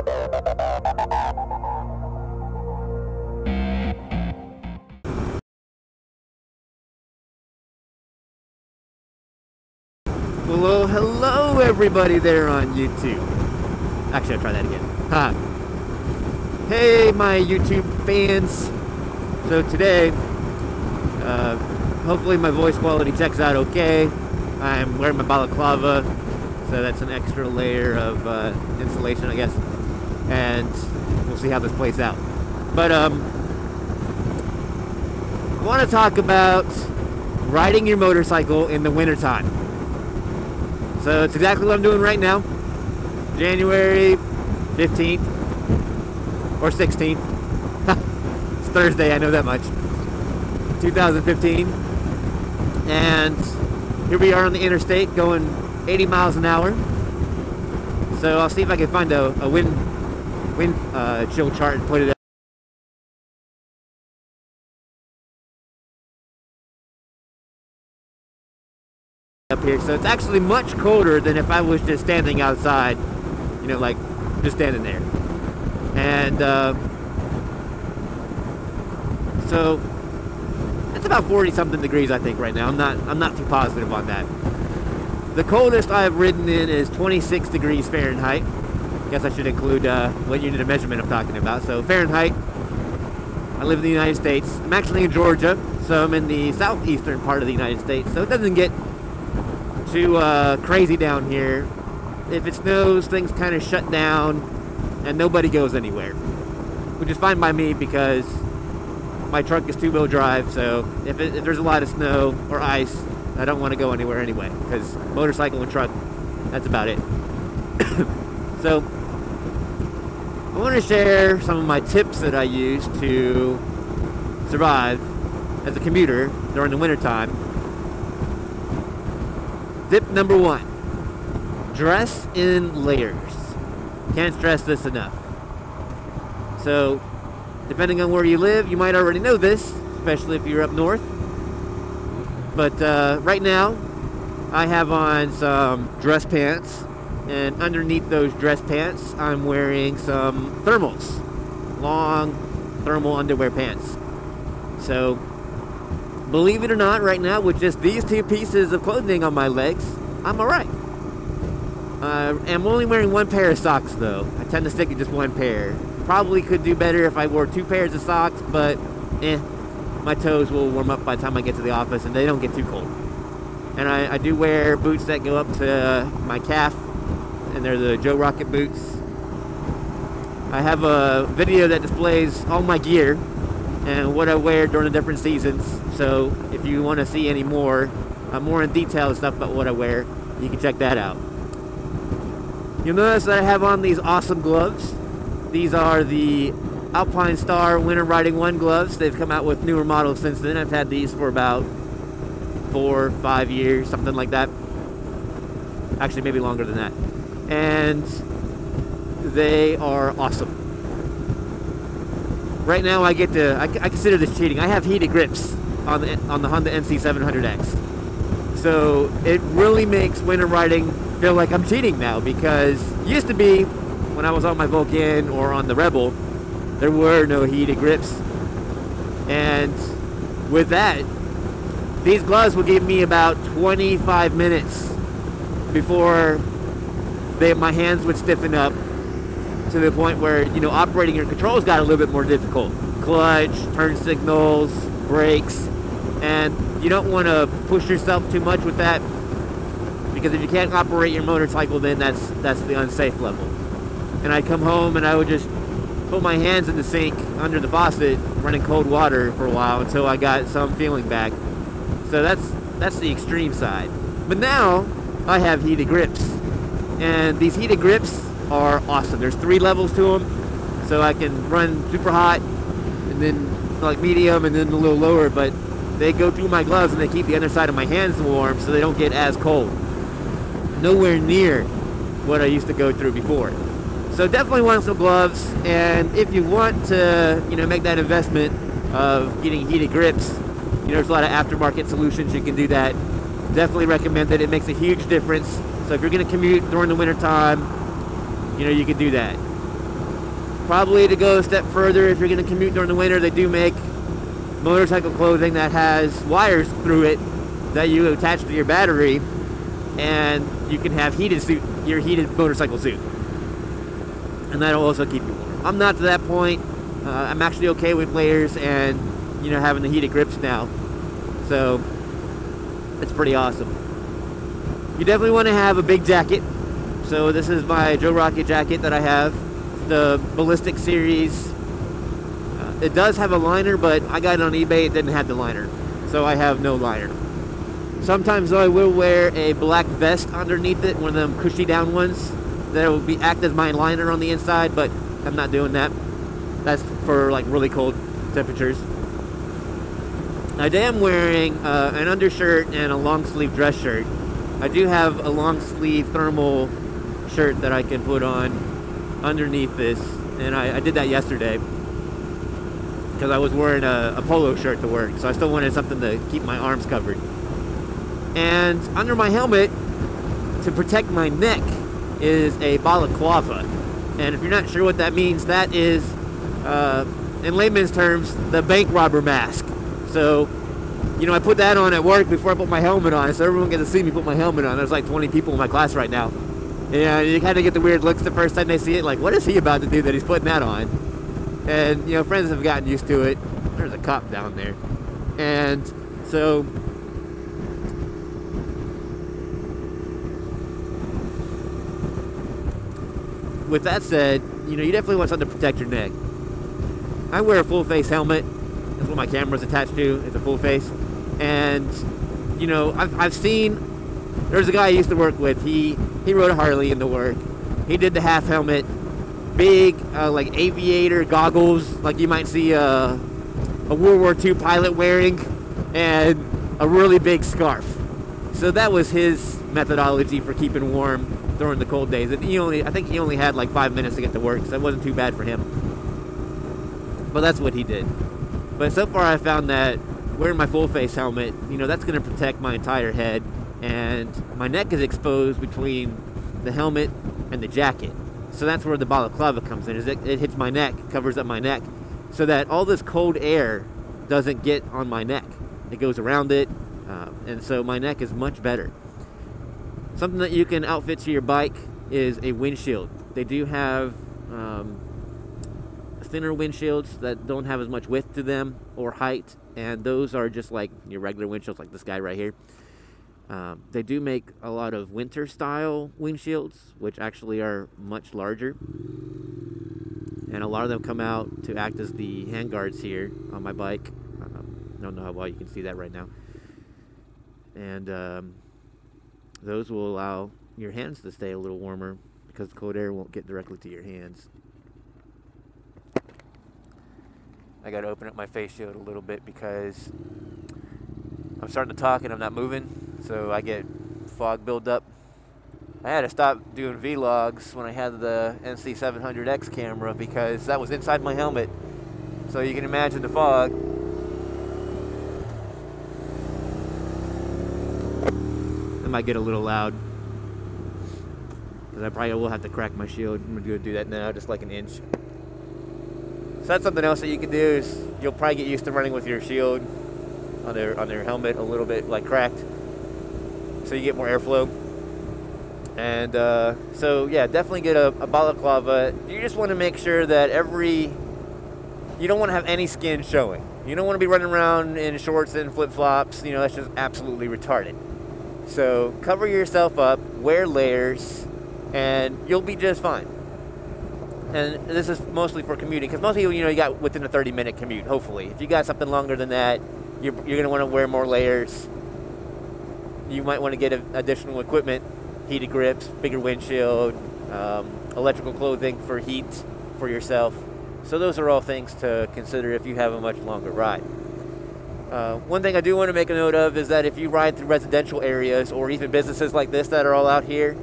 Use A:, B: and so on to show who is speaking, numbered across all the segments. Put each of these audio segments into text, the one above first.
A: Well, hello everybody there on YouTube. Actually, I'll try that again. Ha. Hey, my YouTube fans. So today, hopefully my voice quality checks out okay. I'm wearing my balaclava, so that's an extra layer of insulation, I guess. And we'll see how this plays out. But I want to talk about riding your motorcycle in the wintertime. So it's exactly what I'm doing right now. January 15th or 16th. It's Thursday, I know that much. 2015. And here we are on the interstate going 80 miles an hour. So I'll see if I can find a wind chill chart and put it up here. So it's actually much colder than if I was just standing outside, you know, like just standing there. And so it's about 40 something degrees, I think, right now. I'm not too positive on that. The coldest I've ridden in is 26 degrees Fahrenheit. Guess I should include what unit of measurement I'm talking about. So Fahrenheit. I live in the United States. I'm actually in Georgia, so I'm in the southeastern part of the United States. So it doesn't get too crazy down here. If it snows, things kind of shut down and nobody goes anywhere, which is fine by me because my truck is two-wheel drive. So if there's a lot of snow or ice, I don't want to go anywhere anyway, because motorcycle and truck, that's about it. So I want to share some of my tips that I use to survive as a commuter during the wintertime. Tip number 1, dress in layers. Can't stress this enough. So, depending on where you live, you might already know this, especially if you're up north. But right now, I have on some dress pants, and underneath those dress pants, I'm wearing some thermals, long thermal underwear pants. So, believe it or not, right now, with just these two pieces of clothing on my legs, I'm alright. I'm only wearing one pair of socks, though. I tend to stick to just one pair. Probably could do better if I wore 2 pairs of socks, but my toes will warm up by the time I get to the office, and they don't get too cold. And I do wear boots that go up to my calf, and they're the Joe Rocket boots. I have a video that displays all my gear and what I wear during the different seasons. So if you want to see any more in detail stuff about what I wear, you can check that out. You'll notice that I have on these awesome gloves. These are the Alpine Star Winter Riding 1 gloves. They've come out with newer models since then. I've had these for about 4 or 5 years, something like that. Actually, maybe longer than that. And they are awesome. Right now, I consider this cheating. I have heated grips on the Honda NC700X. So it really makes winter riding feel like I'm cheating now, because it used to be when I was on my Vulcan or on the Rebel, there were no heated grips. And with that, these gloves will give me about 25 minutes before my hands would stiffen up to the point where, you know, operating your controls got a little bit more difficult. Clutch, turn signals, brakes, and you don't want to push yourself too much with that, because if you can't operate your motorcycle, then that's the unsafe level. And I'd come home and I would just put my hands in the sink under the faucet, running cold water for a while until I got some feeling back. So that's the extreme side. But now I have heated grips, and these heated grips are awesome. There's 3 levels to them, so I can run super hot, and then like medium, and then a little lower. But they go through my gloves and they keep the underside of my hands warm, so they don't get as cold. Nowhere near what I used to go through before. So definitely want some gloves, and if you want to, you know, make that investment of getting heated grips, you know, there's a lot of aftermarket solutions you can do that. Definitely recommend it. It makes a huge difference. So if you're going to commute during the winter time, you know, you can do that. Probably to go a step further, if you're going to commute during the winter, they do make motorcycle clothing that has wires through it that you attach to your battery, and you can have your heated motorcycle suit, and that'll also keep you warm. I'm not to that point. I'm actually okay with layers and having the heated grips now, so it's pretty awesome. You definitely want to have a big jacket. So this is my Joe Rocket jacket that I have, the Ballistic series. It does have a liner, but I got it on eBay. It didn't have the liner, so I have no liner. Sometimes though, I will wear a black vest underneath it, one of them cushy down ones that will act as my liner on the inside, but I'm not doing that. That's for like really cold temperatures. I am wearing an undershirt and a long sleeve dress shirt. I do have a long sleeve thermal shirt that I can put on underneath this, and I did that yesterday because I was wearing a polo shirt to work, so I still wanted something to keep my arms covered. And under my helmet, to protect my neck, is a balaclava. And if you're not sure what that means, that is, in layman's terms, the bank robber mask. So, I put that on at work before I put my helmet on, so everyone gets to see me put my helmet on. There's like 20 people in my class right now. And you kind of get the weird looks the first time they see it, like, what is he about to do that he's putting that on? And, friends have gotten used to it. There's a cop down there. And so, with that said, you definitely want something to protect your neck. I wear a full face helmet. That's what my camera's attached to. It's a full face. And, I've seen, there's a guy I used to work with. He rode a Harley into work. He did the half helmet, big, like aviator goggles, like you might see a World War II pilot wearing, and a really big scarf. So that was his methodology for keeping warm during the cold days. And I think he only had like 5 minutes to get to work, so that wasn't too bad for him. But that's what he did. But so far I found that wearing my full face helmet, that's going to protect my entire head, and my neck is exposed between the helmet and the jacket. So that's where the balaclava comes in. It hits my neck, covers up my neck, so that all this cold air doesn't get on my neck. It goes around it, and so my neck is much better. Something that you can outfit to your bike is a windshield. They do have thinner windshields that don't have as much width to them or height, and those are just like your regular windshields, like this guy right here. They do make a lot of winter style windshields, which actually are much larger, and a lot of them come out to act as the handguards here on my bike. I don't know how well you can see that right now. And those will allow your hands to stay a little warmer because the cold air won't get directly to your hands. I got to open up my face shield a little bit because I'm starting to talk and I'm not moving, so I get fog buildup. I had to stop doing vlogs when I had the NC700X camera because that was inside my helmet, so you can imagine the fog. It might get a little loud because I probably will have to crack my shield. I'm going to do that now, just like an inch. So that's something else that you can do, is you'll probably get used to running with your shield on their helmet a little bit like cracked, so you get more airflow. And so yeah, definitely get a balaclava. You just want to make sure that you don't want to have any skin showing. You don't want to be running around in shorts and flip-flops. That's just absolutely retarded. So cover yourself up, wear layers, and you'll be just fine. And this is mostly for commuting, because most people, you got within a 30-minute commute, hopefully. If you got something longer than that, you're going to want to wear more layers. You might want to get additional equipment, heated grips, bigger windshield, electrical clothing for heat for yourself. So those are all things to consider if you have a much longer ride. One thing I do want to make a note of is that if you ride through residential areas or even businesses like this that are all out here,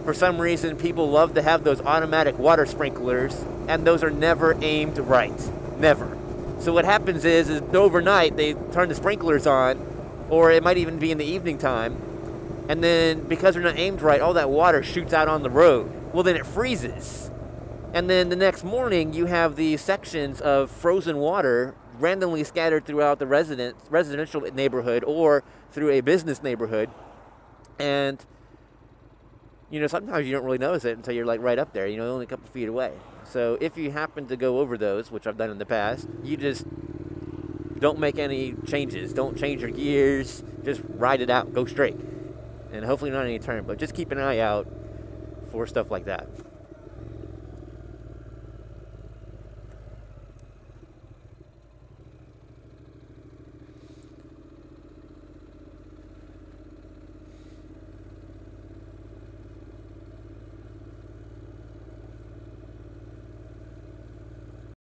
A: for some reason, people love to have those automatic water sprinklers, and those are never aimed right. Never. So what happens is overnight, they turn the sprinklers on, or it might even be in the evening time, and then because they're not aimed right, all that water shoots out on the road. Well, then it freezes. And then the next morning, you have these sections of frozen water randomly scattered throughout the residential neighborhood or through a business neighborhood. And, you know, sometimes you don't really notice it until you're like right up there, you know, only a couple feet away. So if you happen to go over those, which I've done in the past, you just don't make any changes. Don't change your gears. Just ride it out. Go straight. And hopefully not any turn, but just keep an eye out for stuff like that.